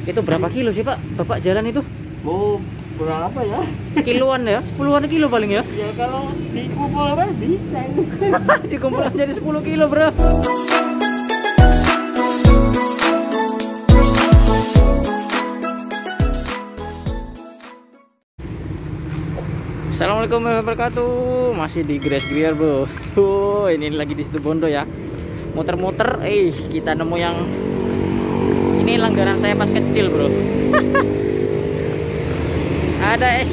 Itu berapa kilo sih Pak? Bapak jalan itu? Mau berapa ya? Kiloan ya? 10-an kilo paling ya? Ya kalau dikumpulkan bisa. Dikumpulkan jadi 10 kilo bro. Assalamualaikum warahmatullahi wabarakatuh. Masih di Grass Gear bro. Ini lagi di situ Bondo ya. Muter-muter, kita nemu yang ini langganan saya pas kecil bro. Ada es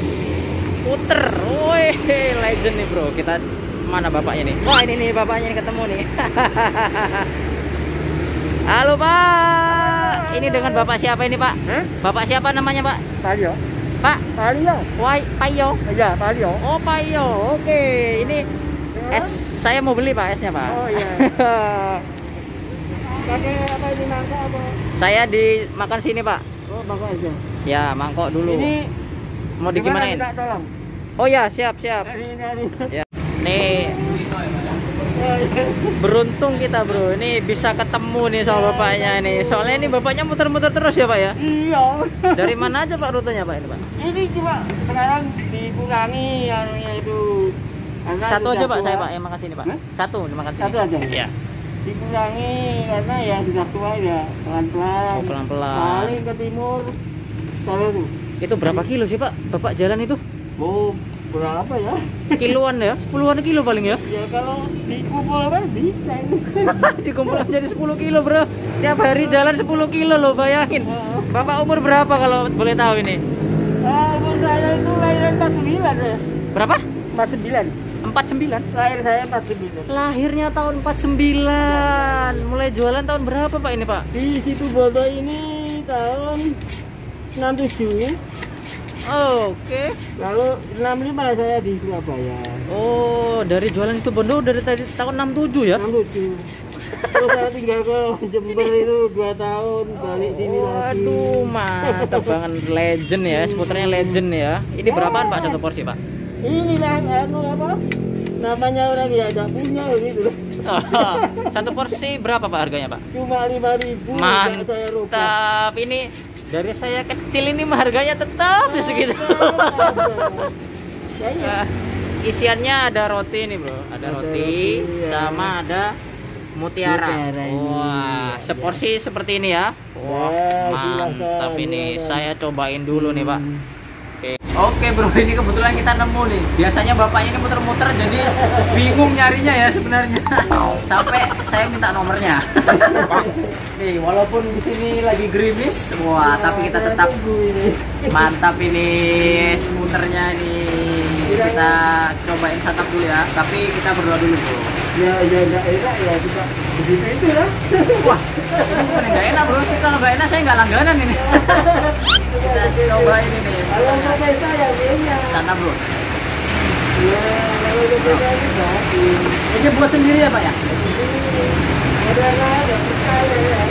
puter, woi legend nih bro. Kita mana bapaknya nih? Wah ini nih bapaknya nih ketemu nih. Halo Pak, ini dengan bapak siapa ini Pak? Bapak siapa namanya Pak? Payo. Pak? Payo. Wai Payo. Ya Payo. Oh Payo, oke. Ini es saya mau beli Pak esnya Pak. Oh iya. Pakai apa ini mangkok apa? Saya dimakan sini Pak. Oh mangkok aja. Ya mangkok dulu. Ini mau digimanain? Minta tolong. Oh ya siap. Ya. Nih beruntung kita bro, ini bisa ketemu nih sama bapaknya nih. Soalnya ini bapaknya muter-muter terus ya Pak ya? Iya. Dari mana aja Pak rutenya Pak ini Pak? Ini cuma sekarang dikurangi anunya itu. Satu aja Pak, saya Pak yang makan sini Pak. Satu dimakan sini. Satu aja. Iya. Dikurangi karena ya sudah tua ya pelan-pelan. Oh pelan-pelan. Paling ke timur. Selalu. Itu berapa kilo sih Pak? Bapak jalan itu? Oh berapa ya? Kiloan ya? 10-an kilo paling ya? Ya kalau dikumpulkan bisa. Dikumpulkan jadi 10 kilo bro. Tiap hari jalan 10 kilo loh, bayangin. Bapak umur berapa kalau boleh tahu ini? Umur saya itu lahir 49 ya. Berapa? 49. 49? Lahir saya 49. Lahirnya tahun 49. Mulai jualan tahun berapa Pak ini Pak? Di situ Bondo ini tahun 67. Oke. Lalu 65 saya di Surabaya. Oh, dari jualan itu Bondo dari tadi tahun 67 ya? 67. Terus saya tinggal ke Jember itu 2 tahun, balik sini lagi. Waduh, mantap banget, legend ya, seputarnya legend ya. Ini berapaan Pak satu porsi Pak? Inilah anu apa? Namanya orang ya ada punya gitu. Satu porsi berapa Pak harganya Pak? Cuma 5.000. Mantap. Ini dari saya kecil ini harganya tetap di segitu. Isiannya ada roti nih bro, ada roti sama ada mutiara. Wah, seporsi seperti ini ya. Wah, mantap ini. Saya cobain dulu nih Pak. Oke bro, ini kebetulan kita nemu nih. Biasanya bapaknya ini muter-muter jadi bingung nyarinya ya sebenarnya. Sampai saya minta nomornya. Nih, walaupun di sini lagi gerimis, wah, tapi kita tetap mantap ini skuternya nih. Kita cobain santap dulu ya. Tapi kita berdoa dulu bro. Ya enggak enak ya kita begitu itu lah. Wah, ini nggak enak bro. Kalau nggak enak saya nggak langganan ini. Kita cobain ini. Kalau nggak bisa ya ini. Sana bro. Ya, kalau nggak bisa ini bagus. Ini buat sendiri ya Pak ya? Ada percaya ya.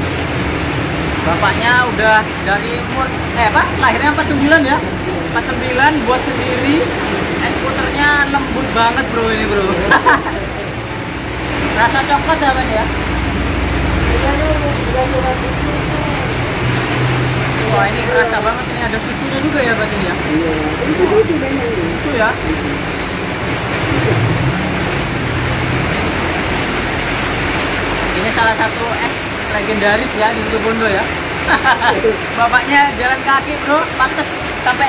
Bapaknya udah dari umur Pak lahirnya 49 ya? 49 buat sendiri. Es puternya lembut banget bro ini bro. Rasa coklat ya Pak ya? Wah ini kerasa banget, ini ada susunya juga ya Pak ini ya? Iya, Susu ya? Ini salah satu es legendaris ya di Situbondo ya. Bapaknya jalan kaki bro, pantes sampai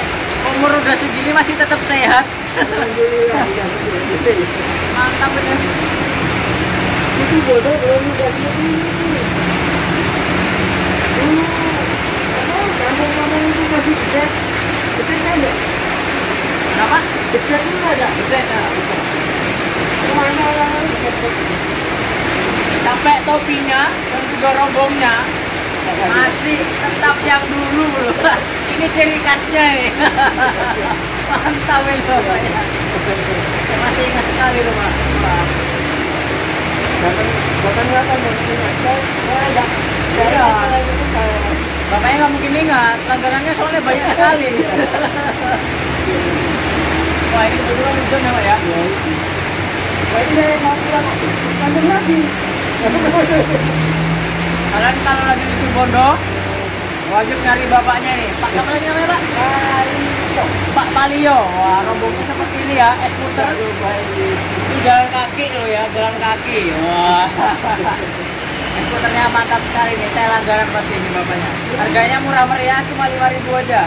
umur udah segini masih tetap sehat. Mantap ini. Itu bodoh belum udah ini. Kampung-kampung itu masih dekat. Dekat kan enggak? Kenapa? Dekat itu ada. Dekat ya. Kemana orang Sampai topinya dan juga rombongnya masih tetap yang dulu bro. Ini ciri khasnya nih. Mantap ini bapaknya. Saya masih ingat sekali loh Pak. Bahkan nggak akan mungkin ada. Iya. Bapaknya nggak mungkin ingat, langganannya soalnya banyak sekali. Wah ini kebetulan hujan ya Pak ya? Jadi saya mau pulang kantor lagi. Kalian kalau lagi di Situbondo Wajib nyari bapaknya nih. Pak, apa lagi namanya Pak? Pak Palio. Wah, rombongnya seperti ini ya, skuter. Ini jalan kaki loh ya, jalan kaki. Wah. Skuternya mantap sekali nih. Saya langgaran pasti ini bapaknya. Harganya murah meriah, cuma 5.000 aja.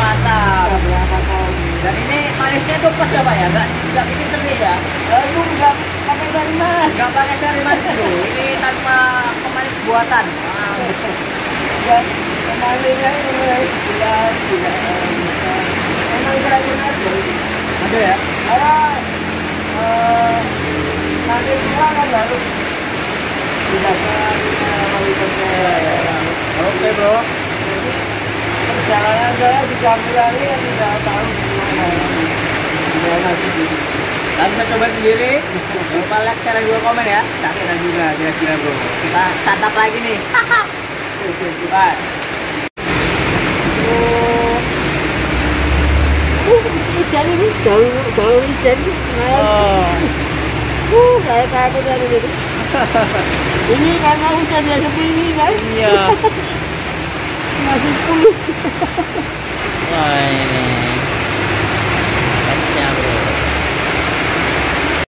Mantap. Dan ini manisnya tuh pas ya Pak ya, nggak bikin sedih ya. Aduh, nggak pakai dari mana? Nggak pakai sari manis dulu. Ini tanpa pemanis buatan. Kemarinnya ini bulan emang kerajinan aja. Ada ya? Nanti semua kan harus didaftar melalui Oke bro. perjalanan saya di Januari yang tidak tahu gimana sih. Kalian bisa coba sendiri. Jangan lupa like, share, dan juga komen ya. Cakep juga kira-kira bro. Kita santap lagi nih. Bye. Hujan ini jauh hujan. Saya takut dari itu. Ini karena hujan ya seperti ini kan. Iya. Masih 10.